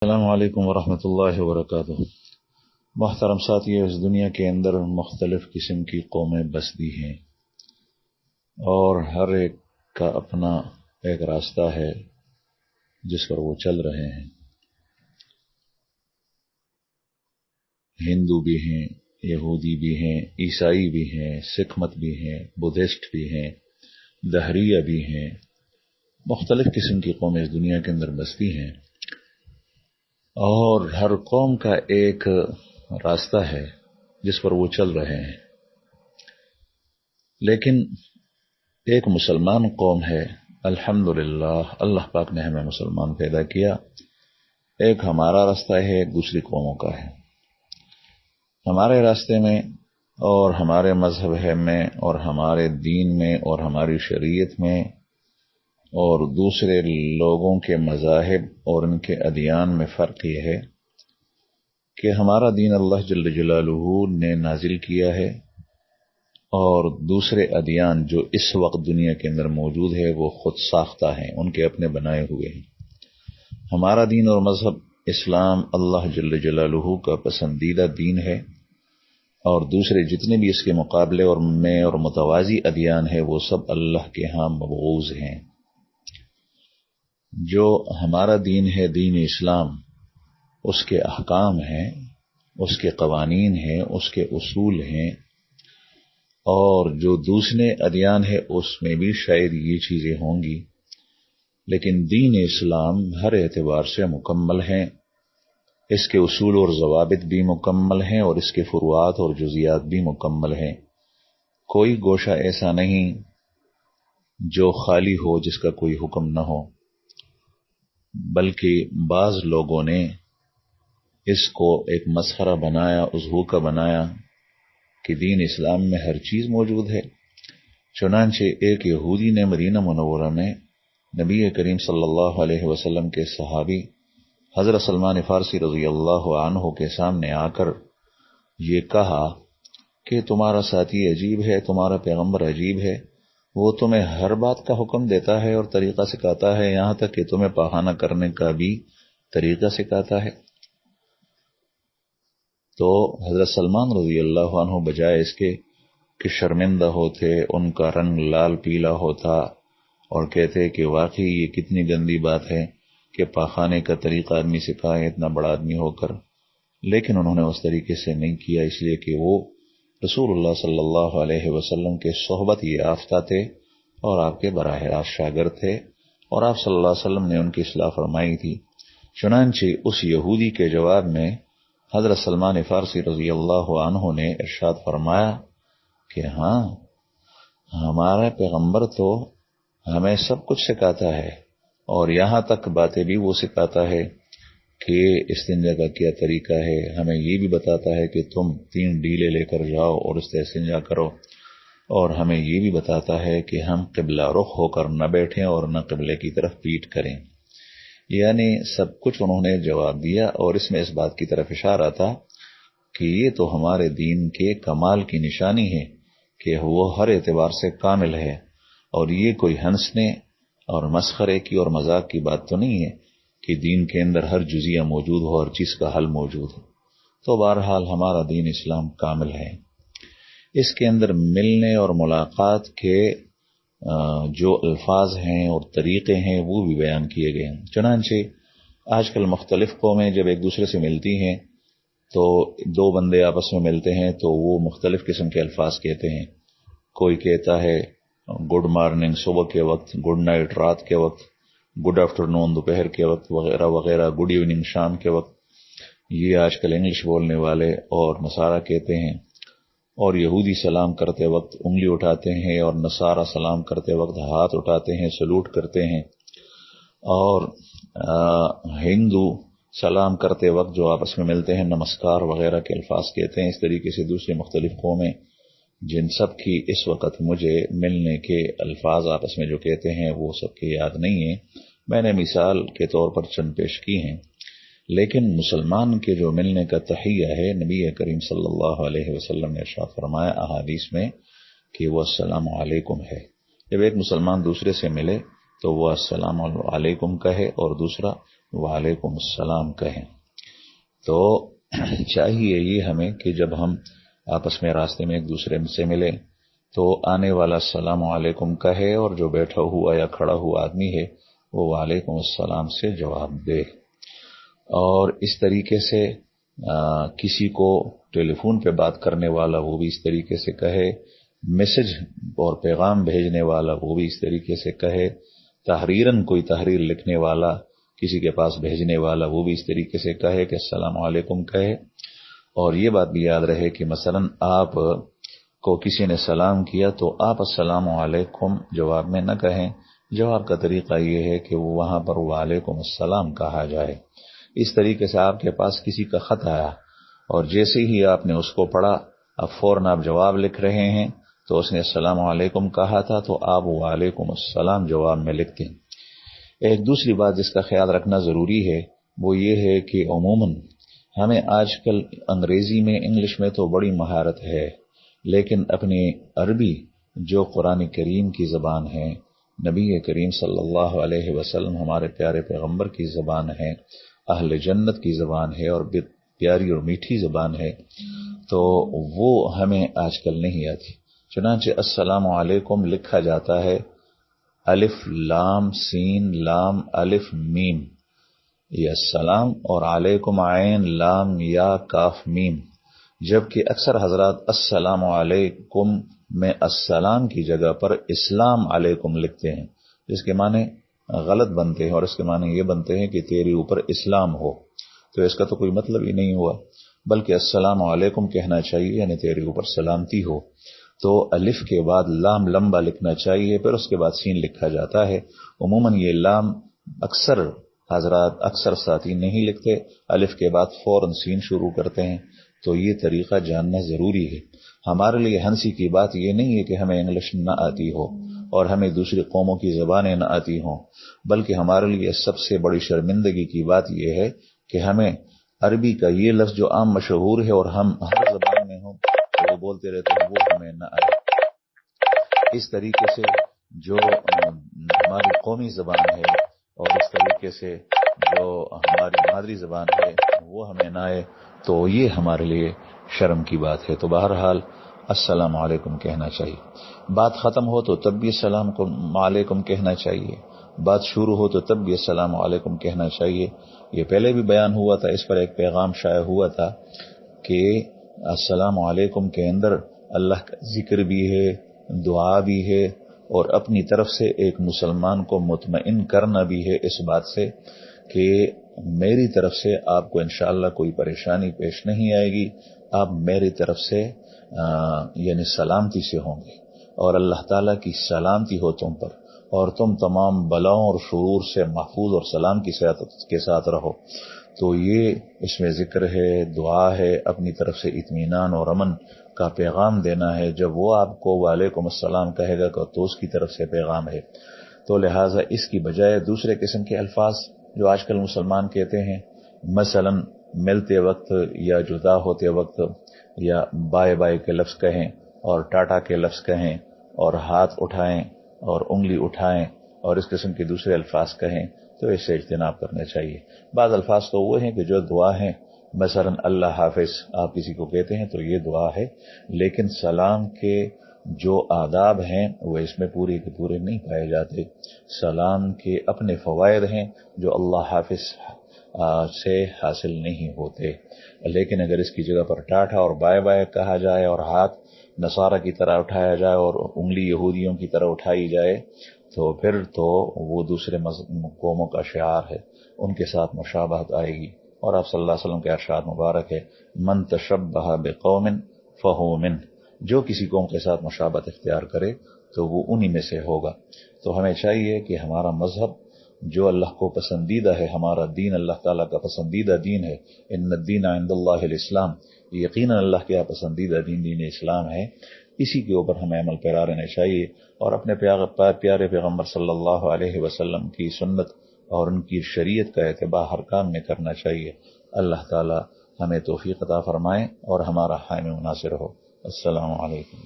السلام علیکم ورحمۃ اللہ وبرکاتہ۔ محترم ساتھیو، اس دنیا کے اندر مختلف قسم کی قومیں بستی ہیں اور ہر ایک کا اپنا ایک راستہ ہے جس پر وہ چل رہے ہیں۔ ہندو بھی ہیں، یہودی بھی ہیں، عیسائی بھی ہیں، سکھ مت بھی ہیں، بدھسٹ بھی ہیں، دہریہ بھی ہیں۔ مختلف قسم کی قومیں اس دنیا کے اندر بستی ہیں اور ہر قوم کا ایک راستہ ہے جس پر وہ چل رہے ہیں، لیکن ایک مسلمان قوم ہے۔ الحمدللہ، اللہ پاک نے ہمیں مسلمان پیدا کیا۔ ایک ہمارا راستہ ہے، ایک دوسری قوموں کا ہے۔ ہمارے راستے میں اور ہمارے مذہب ہے میں اور ہمارے دین میں اور ہماری شریعت میں اور دوسرے لوگوں کے مذاہب اور ان کے ادیان میں فرق یہ ہے کہ ہمارا دین اللہ جل جلالہ نے نازل کیا ہے اور دوسرے ادیان جو اس وقت دنیا کے اندر موجود ہے وہ خود ساختہ ہیں، ان کے اپنے بنائے ہوئے ہیں۔ ہمارا دین اور مذہب اسلام اللہ جل جلالہ کا پسندیدہ دین ہے اور دوسرے جتنے بھی اس کے مقابلے اور متوازی ادیان ہیں وہ سب اللہ کے ہاں مبغوض ہیں۔ جو ہمارا دین ہے، دین اسلام، اس کے احکام ہیں، اس کے قوانین ہیں، اس کے اصول ہیں، اور جو دوسرے ادیان ہے اس میں بھی شاید یہ چیزیں ہوں گی، لیکن دین اسلام ہر اعتبار سے مکمل ہیں۔ اس کے اصول اور ضوابط بھی مکمل ہیں اور اس کے فروعات اور جزیات بھی مکمل ہیں۔ کوئی گوشہ ایسا نہیں جو خالی ہو، جس کا کوئی حکم نہ ہو، بلکہ بعض لوگوں نے اس کو ایک مسخرہ بنایا، اضحوکہ بنایا کہ دین اسلام میں ہر چیز موجود ہے۔ چنانچہ ایک یہودی نے مدینہ منورہ میں نبی کریم صلی اللہ علیہ وسلم کے صحابی حضرت سلمان فارسی رضی اللہ عنہ کے سامنے آ کر یہ کہا کہ تمہارا ساتھی عجیب ہے، تمہارا پیغمبر عجیب ہے، وہ تمہیں ہر بات کا حکم دیتا ہے اور طریقہ سکھاتا ہے، یہاں تک کہ تمہیں پاخانہ کرنے کا بھی طریقہ سکھاتا ہے۔ تو حضرت سلمان رضی اللہ عنہ بجائے اس کے کہ شرمندہ ہوتے، ان کا رنگ لال پیلا ہوتا اور کہتے کہ واقعی یہ کتنی گندی بات ہے کہ پاخانے کا طریقہ آدمی سکھائے اتنا بڑا آدمی ہو کر، لیکن انہوں نے اس طریقے سے نہیں کیا، اس لیے کہ وہ رسول اللہ صلی اللہ علیہ وسلم کے صحبت یافتہ تھے اور آپ کے براہ راست شاگرد تھے اور آپ صلی اللہ علیہ وسلم نے ان کی اصلاح فرمائی تھی۔ چنانچہ اس یہودی کے جواب میں حضرت سلمان فارسی رضی اللہ عنہ نے ارشاد فرمایا کہ ہاں، ہمارا پیغمبر تو ہمیں سب کچھ سکھاتا ہے اور یہاں تک باتیں بھی وہ سکھاتا ہے کہ استنجا کا کیا طریقہ ہے، ہمیں یہ بھی بتاتا ہے کہ تم 3 ڈیلے لے کر جاؤ اور اس سے استنجا کرو، اور ہمیں یہ بھی بتاتا ہے کہ ہم قبلہ رخ ہو کر نہ بیٹھیں اور نہ قبلے کی طرف پیٹ کریں۔ یعنی سب کچھ انہوں نے جواب دیا اور اس میں اس بات کی طرف اشارہ تھا کہ یہ تو ہمارے دین کے کمال کی نشانی ہے کہ وہ ہر اعتبار سے کامل ہے، اور یہ کوئی ہنسنے اور مسخرے کی اور مذاق کی بات تو نہیں ہے کہ دین کے اندر ہر جزیہ موجود ہو، ہر چیز کا حل موجود ہو۔ تو بہرحال ہمارا دین اسلام کامل ہے۔ اس کے اندر ملنے اور ملاقات کے جو الفاظ ہیں اور طریقے ہیں وہ بھی بیان کیے گئے ہیں۔ چنانچہ آج کل مختلف قومیں جب ایک دوسرے سے ملتی ہیں تو 2 بندے آپس میں ملتے ہیں تو وہ مختلف قسم کے الفاظ کہتے ہیں۔ کوئی کہتا ہے گڈ مارننگ صبح کے وقت، گڈ نائٹ رات کے وقت، گڈ آفٹر نون دوپہر کے وقت وغیرہ وغیرہ، گڈ ایوننگ شام کے وقت۔ یہ آج کل انگلش بولنے والے اور نصارہ کہتے ہیں، اور یہودی سلام کرتے وقت انگلی اٹھاتے ہیں اور نصارہ سلام کرتے وقت ہاتھ اٹھاتے ہیں، سلوٹ کرتے ہیں، اور ہندو سلام کرتے وقت جو آپس میں ملتے ہیں نمسکار وغیرہ کے الفاظ کہتے ہیں۔ اس طریقے سے دوسری مختلف قومیں جن سب کی اس وقت مجھے ملنے کے الفاظ آپس میں جو کہتے ہیں وہ سب کے یاد نہیں ہیں، میں نے مثال کے طور پر چند پیش کی ہیں، لیکن مسلمان کے جو ملنے کا تحیہ ہے، نبی کریم صلی اللہ علیہ وسلم نے ارشاد فرمایا احادیث میں کہ وہ السلام علیکم ہے۔ جب ایک مسلمان دوسرے سے ملے تو وہ السلام علیکم کہے اور دوسرا وعلیکم السلام کہیں۔ تو چاہیے یہ ہمیں کہ جب ہم آپس میں راستے میں ایک دوسرے سے ملیں تو آنے والا السلام علیکم کہے، اور جو بیٹھا ہوا یا کھڑا ہوا آدمی ہے وہ وعلیکم السلام سے جواب دے۔ اور اس طریقے سے کسی کو ٹیلی فون پہ بات کرنے والا وہ بھی اس طریقے سے کہے، میسج اور پیغام بھیجنے والا وہ بھی اس طریقے سے کہے، تحریراً کوئی تحریر لکھنے والا کسی کے پاس بھیجنے والا وہ بھی اس طریقے سے کہے کہ السلام علیکم کہے۔ اور یہ بات بھی یاد رہے کہ مثلا آپ کو کسی نے سلام کیا تو آپ السلام علیکم جواب میں نہ کہیں، جواب کا طریقہ یہ ہے کہ وہ وہاں پر وعلیکم السلام کہا جائے۔ اس طریقے سے آپ کے پاس کسی کا خط آیا اور جیسے ہی آپ نے اس کو پڑھا، اب فوراً آپ جواب لکھ رہے ہیں، تو اس نے السلام علیکم کہا تھا تو آپ وعلیکم السلام جواب میں لکھتے ہیں۔ ایک دوسری بات جس کا خیال رکھنا ضروری ہے وہ یہ ہے کہ عموماً ہمیں آج کل انگریزی میں، انگلش میں تو بڑی مہارت ہے، لیکن اپنی عربی جو قرآن کریم کی زبان ہے، نبی کریم صلی اللہ علیہ وسلم ہمارے پیارے پیغمبر کی زبان ہے، اہل جنت کی زبان ہے اور پیاری اور میٹھی زبان ہے، تو وہ ہمیں آج کل نہیں آتی۔ چنانچہ السلام علیکم لکھا جاتا ہے الف لام سین لام الف میم، یہ السلام، اور علیکم عین لام یا کاف میم، جبکہ اکثر حضرات السلام علیکم میں السلام کی جگہ پر اسلام علیکم لکھتے ہیں، جس کے معنی غلط بنتے ہیں، اور اس کے معنی یہ بنتے ہیں کہ تیرے اوپر اسلام ہو، تو اس کا تو کوئی مطلب ہی نہیں ہوا، بلکہ السلام علیکم کہنا چاہیے یعنی تیرے اوپر سلامتی ہو۔ تو الف کے بعد لام لمبا لکھنا چاہیے، پھر اس کے بعد سین لکھا جاتا ہے۔ عموماً یہ لام اکثر حضرات، اکثر ساتھی نہیں لکھتے، الف کے بعد فوراً سین شروع کرتے ہیں، تو یہ طریقہ جاننا ضروری ہے۔ ہمارے لیے ہنسی کی بات یہ نہیں ہے کہ ہمیں انگلش نہ آتی ہو اور ہمیں دوسری قوموں کی زبانیں نہ آتی ہوں، بلکہ ہمارے لیے سب سے بڑی شرمندگی کی بات یہ ہے کہ ہمیں عربی کا یہ لفظ جو عام مشہور ہے اور ہم ہر زبان میں ہوں وہ بولتے رہتے ہیں، وہ ہمیں نہ آئے۔ اس طریقے سے جو ہماری قومی زبان ہے اور اس طریقے سے جو ہماری مادری زبان ہے وہ ہمیں نہ آئے، تو یہ ہمارے لیے شرم کی بات ہے۔ تو بہرحال السلام علیکم کہنا چاہیے، بات ختم ہو تو تب بھی السلام علیکم کہنا چاہیے، بات شروع ہو تو تب بھی السلام علیکم کہنا چاہیے۔ یہ پہلے بھی بیان ہوا تھا، اس پر ایک پیغام شائع ہوا تھا کہ السلام علیکم کے اندر اللہ کا ذکر بھی ہے، دعا بھی ہے، اور اپنی طرف سے ایک مسلمان کو مطمئن کرنا بھی ہے اس بات سے کہ میری طرف سے آپ کو انشاءاللہ کوئی پریشانی پیش نہیں آئے گی، آپ میری طرف سے یعنی سلامتی سے ہوں گے، اور اللہ تعالیٰ کی سلامتی ہو تم پر، اور تم تمام بلاؤں اور شرور سے محفوظ اور سلام کے ساتھ رہو۔ تو یہ اس میں ذکر ہے، دعا ہے، اپنی طرف سے اطمینان اور امن کا پیغام دینا ہے۔ جب وہ آپ کو وعلیکم السلام کہے گا تو اس کی طرف سے پیغام ہے، تو لہٰذا اس کی بجائے دوسرے قسم کے الفاظ جو آج کل مسلمان کہتے ہیں، مثلا ملتے وقت یا جدا ہوتے وقت یا بائے بائے کے لفظ کہیں اور ٹاٹا کے لفظ کہیں اور ہاتھ اٹھائیں اور انگلی اٹھائیں اور اس قسم کے دوسرے الفاظ کہیں، تو اس سے اجتناب کرنا چاہیے۔ بعض الفاظ تو وہ ہیں کہ جو دعا ہیں، مثلا اللہ حافظ آپ کسی کو کہتے ہیں تو یہ دعا ہے، لیکن سلام کے جو آداب ہیں وہ اس میں پورے کے پورے نہیں پائے جاتے۔ سلام کے اپنے فوائد ہیں جو اللہ حافظ سے حاصل نہیں ہوتے، لیکن اگر اس کی جگہ پر ٹاٹا اور بائے بائے کہا جائے اور ہاتھ نصارہ کی طرح اٹھایا جائے اور انگلی یہودیوں کی طرح اٹھائی جائے، تو پھر تو وہ دوسرے قوموں کا شعار ہے، ان کے ساتھ مشابہت آئے گی۔ اور آپ صلی اللہ علیہ وسلم کے ارشاد مبارک ہے، من تشبہ بقوم فہو من، جو کسی قوم کے ساتھ مشابہت اختیار کرے تو وہ انہی میں سے ہوگا۔ تو ہمیں چاہیے کہ ہمارا مذہب جو اللہ کو پسندیدہ ہے، ہمارا دین اللہ تعالیٰ کا پسندیدہ دین ہے، ان الدین عند اللہ الاسلام، یقیناً اللہ کے پسندیدہ دین دین اسلام ہے، اسی کے اوپر ہمیں عمل پیرا رہنا چاہیے، اور اپنے پیارے پیغمبر صلی اللہ علیہ وسلم کی سنت اور ان کی شریعت کا اتباع ہر کام میں کرنا چاہیے۔ اللہ تعالیٰ ہمیں توفیق عطا فرمائے اور ہمارا حامی و ناصر ہو۔ السلام علیکم۔